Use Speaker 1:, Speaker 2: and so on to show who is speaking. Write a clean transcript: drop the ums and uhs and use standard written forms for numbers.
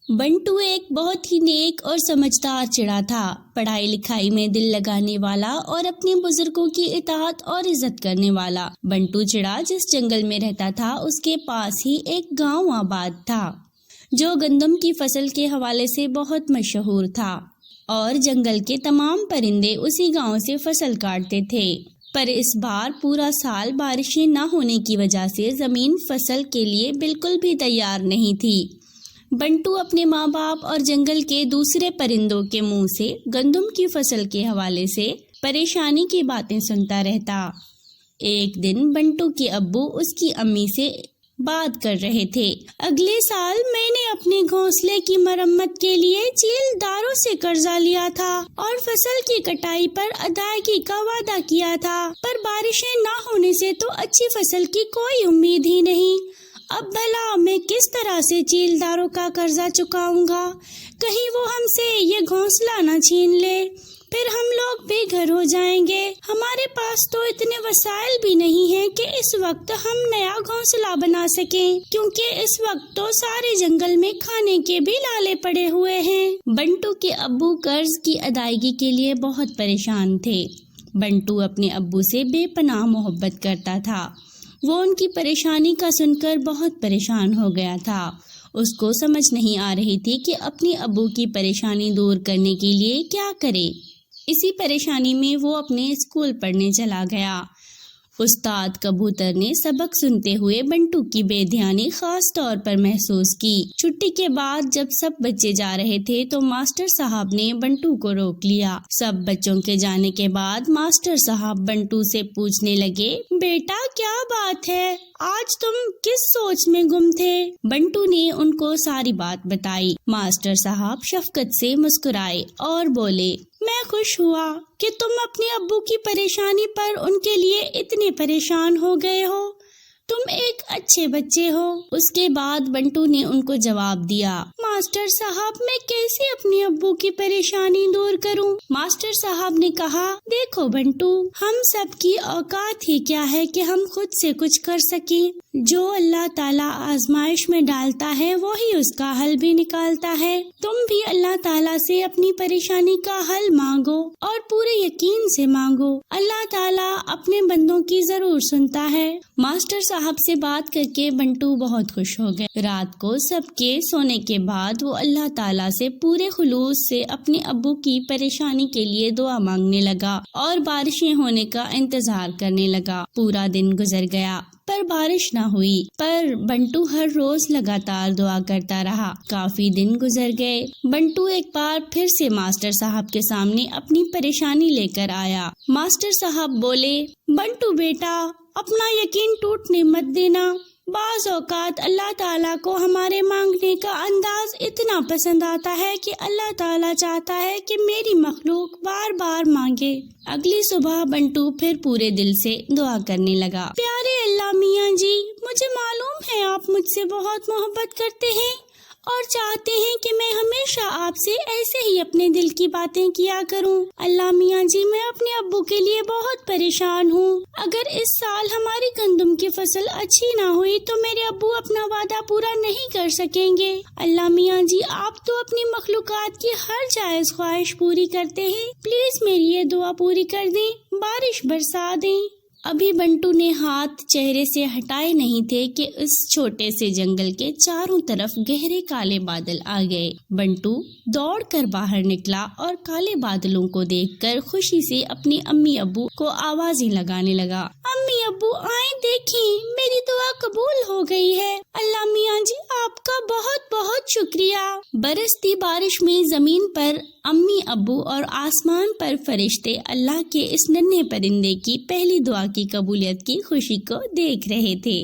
Speaker 1: بنٹو ایک بہت ہی نیک اور سمجھدار چڑا تھا، پڑھائی لکھائی میں دل لگانے والا اور اپنے بزرگوں کی اطاعت اور عزت کرنے والا۔ بنٹو چڑا جس جنگل میں رہتا تھا اس کے پاس ہی ایک گاؤں آباد تھا جو گندم کی فصل کے حوالے سے بہت مشہور تھا، اور جنگل کے تمام پرندے اسی گاؤں سے فصل کاٹتے تھے۔ پر اس بار پورا سال بارشیں نہ ہونے کی وجہ سے زمین فصل کے لیے بالکل بھی تیار نہیں تھی۔ بنٹو اپنے ماں باپ اور جنگل کے دوسرے پرندوں کے منہ سے گندم کی فصل کے حوالے سے پریشانی کی باتیں سنتا رہتا۔ ایک دن بنٹو کے ابو اس کی امی سے بات کر رہے تھے۔ اگلے سال میں نے اپنے گھونسلے کی مرمت کے لیے چیل داروں سے قرضہ لیا تھا اور فصل کی کٹائی پر ادائیگی کا وعدہ کیا تھا، پر بارشیں نہ ہونے سے تو اچھی فصل کی کوئی امید ہی نہیں۔ اب بھلا میں کس طرح سے چیل داروں کا قرضہ چکاؤں گا؟ کہیں وہ ہم سے یہ گھونسلہ نہ چھین لے، پھر ہم لوگ بے گھر ہو جائیں گے۔ ہمارے پاس تو اتنے وسائل بھی نہیں ہیں کہ اس وقت ہم نیا گھونسلہ بنا سکیں، کیونکہ اس وقت تو سارے جنگل میں کھانے کے بھی لالے پڑے ہوئے ہیں۔ بنٹو کے ابو قرض کی ادائیگی کے لیے بہت پریشان تھے۔ بنٹو اپنے ابو سے بے پناہ محبت کرتا تھا۔ وہ ان کی پریشانی کا سن کر بہت پریشان ہو گیا تھا۔ اس کو سمجھ نہیں آ رہی تھی کہ اپنے ابو کی پریشانی دور کرنے کے لیے کیا کرے۔ اسی پریشانی میں وہ اپنے اسکول پڑھنے چلا گیا۔ استاد کبوتر نے سبق سنتے ہوئے بنٹو کی بے دھیانی خاص طور پر محسوس کی۔ چھٹی کے بعد جب سب بچے جا رہے تھے تو ماسٹر صاحب نے بنٹو کو روک لیا۔ سب بچوں کے جانے کے بعد ماسٹر صاحب بنٹو سے پوچھنے لگے، بیٹا کیا بات ہے؟ آج تم کس سوچ میں گم تھے؟ بنٹو نے ان کو ساری بات بتائی۔ ماسٹر صاحب شفقت سے مسکرائے اور بولے، میں خوش ہوا کہ تم اپنے ابو کی پریشانی پر ان کے لیے اتنے پریشان ہو گئے ہو۔ تم ایک اچھے بچے ہو۔ اس کے بعد بنٹو نے ان کو جواب دیا، ماسٹر صاحب میں کیسے اپنے ابو کی پریشانی دور کروں؟ ماسٹر صاحب نے کہا، دیکھو بنٹو، ہم سب کی اوقات ہی کیا ہے کہ ہم خود سے کچھ کر سکیں۔ جو اللہ تعالیٰ آزمائش میں ڈالتا ہے وہی اس کا حل بھی نکالتا ہے۔ تم بھی اللہ تعالیٰ سے اپنی پریشانی کا حل مانگو اور پورے یقین سے مانگو۔ اللہ تعالیٰ اپنے بندوں کی ضرور سنتا ہے۔ ماسٹر صاحب سے بات کر کے بنٹو بہت خوش ہو گئے۔ رات کو سب کے سونے کے بعد وہ اللہ تعالیٰ سے پورے خلوص سے اپنے ابو کی پریشانی کے لیے دعا مانگنے لگا اور بارشیں ہونے کا انتظار کرنے لگا۔ پورا دن گزر گیا پر بارش نہ ہوئی، پر بنٹو ہر روز لگاتار دعا کرتا رہا۔ کافی دن گزر گئے۔ بنٹو ایک بار پھر سے ماسٹر صاحب کے سامنے اپنی پریشانی لے کر آیا۔ ماسٹر صاحب بولے، بنٹو بیٹا، اپنا یقین ٹوٹنے مت دینا۔ بعض اوقات اللہ تعالیٰ کو ہمارے مانگنے کا انداز اتنا پسند آتا ہے کہ اللہ تعالیٰ چاہتا ہے کہ میری مخلوق بار بار مانگے۔ اگلی صبح بنٹو پھر پورے دل سے دعا کرنے لگا، پیارے اللہ میاں جی، مجھے معلوم ہے آپ مجھ سے بہت محبت کرتے ہیں اور چاہتے ہیں کہ میں ہمیشہ آپ سے ایسے ہی اپنے دل کی باتیں کیا کروں۔ اللہ میاں جی، میں اپنے ابو کے لیے بہت پریشان ہوں۔ اگر اس سال ہماری گندم کی فصل اچھی نہ ہوئی تو میرے ابو اپنا وعدہ پورا نہیں کر سکیں گے۔ اللہ میاں جی، آپ تو اپنی مخلوقات کی ہر جائز خواہش پوری کرتے ہیں، پلیز میری یہ دعا پوری کر دیں، بارش برسا دیں۔ ابھی بنٹو نے ہاتھ چہرے سے ہٹائے نہیں تھے کہ اس چھوٹے سے جنگل کے چاروں طرف گہرے کالے بادل آ گئے۔ بنٹو دوڑ کر باہر نکلا اور کالے بادلوں کو دیکھ کر خوشی سے اپنی امی ابو کو آوازیں لگانے لگا، امی ابو آئیں، دیکھیں میری دعا قبول ہو گئی ہے۔ اللہ میاں جی، آپ کا بہت بہت شکریہ۔ برستی بارش میں زمین پر امی ابو اور آسمان پر فرشتے اللہ کے اس ننھے پرندے کی پہلی دعا کی قبولیت کی خوشی کو دیکھ رہے تھے۔